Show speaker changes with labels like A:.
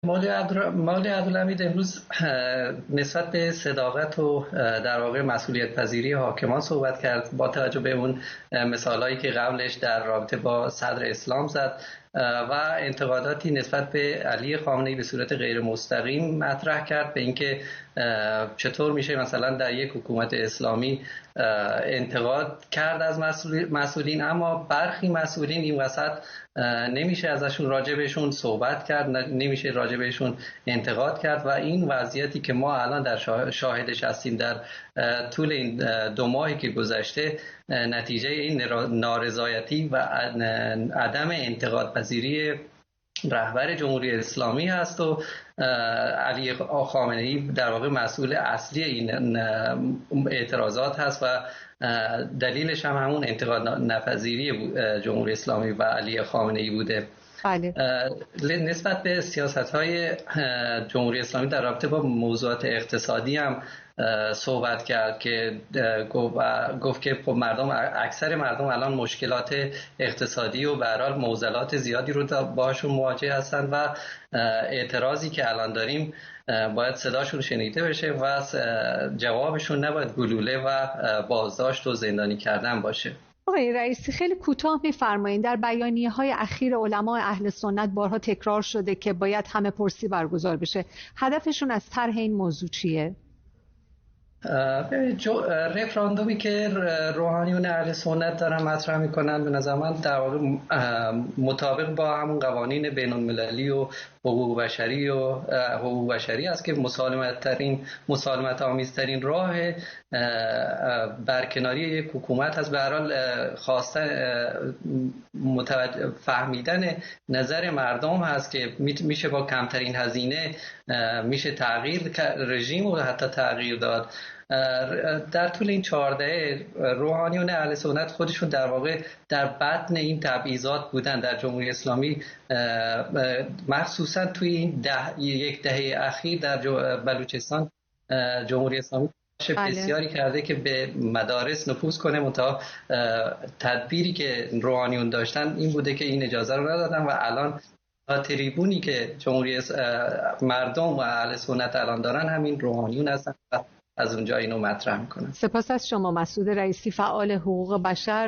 A: مولوی عبدالحمید امروز نسبت به صداقت و در واقع مسئولیت پذیری حاکمان صحبت کرد، با توجه به اون مثالایی که قبلش در رابطه با صدر اسلام زد و انتقاداتی نسبت به علی خامنه‌ای به صورت غیر مستقیم مطرح کرد، به اینکه چطور میشه مثلا در یک حکومت اسلامی انتقاد کرد از مسئولین، اما برخی مسئولین این وسط نمیشه ازشون راجع بهشون صحبت کرد، نمیشه راجع بهشون انتقاد کرد و این وضعیتی که ما الان در شاهدش هستیم در طول این 2 ماهی که گذشته نتیجه این نارضایتی و عدم انتقاد پذیری رهبر جمهوری اسلامی هست و علی خامنه‌ای در واقع مسئول اصلی این اعتراضات هست و دلیلش هم همون انتقاد ناپذیری جمهوری اسلامی و علی خامنه‌ای بوده.
B: بله.
A: نسبت به سیاست‌های جمهوری اسلامی در رابطه با موضوعات اقتصادی هم صحبت کرد که گفت که خب اکثر مردم الان مشکلات اقتصادی و به هر حال معضلات زیادی رو باهاشون مواجه هستن و اعتراضی که الان داریم باید صداشون شنیده بشه و جوابشون نباید گلوله و بازداشت و زندانی کردن باشه.
B: آقای رئیسی خیلی کوتاه می‌فرمایید در بیانیه‌های اخیر علمای اهل سنت بارها تکرار شده که باید همه پرسی برگزار بشه. هدفشون از طرح این موضوع چیه؟
A: رفراندومی که روحانیون اهل سنت دارن مطرح میکنن به نظر من در واقع مطابق با همون قوانین بین المللی و حقوق بشری است که مسالمت آمیزترین راه برکناری یک حکومت هست. به هر حال فهمیدن نظر مردم هست که میشه با کمترین هزینه میشه تغییر رژیم و حتی تغییر داد. در طول این 14 روحانیون اهل سنت خودشون در واقع در بطن این تبعیضات بودن در جمهوری اسلامی، مخصوصا توی این یک دهه اخیر در بلوچستان جمهوری اسلامی بسیاری کرده که به مدارس نفوذ کنه، منتها تدبیری که روحانیون داشتن این بوده که این اجازه رو ندادن و الان تریبونی که جمهوری مردم و اهل سنت الان دارن همین روحانیون هستن و از اونجا اینو مطرح میکنن.
B: سپاس از شما مسعود رئیسی، فعال حقوق بشر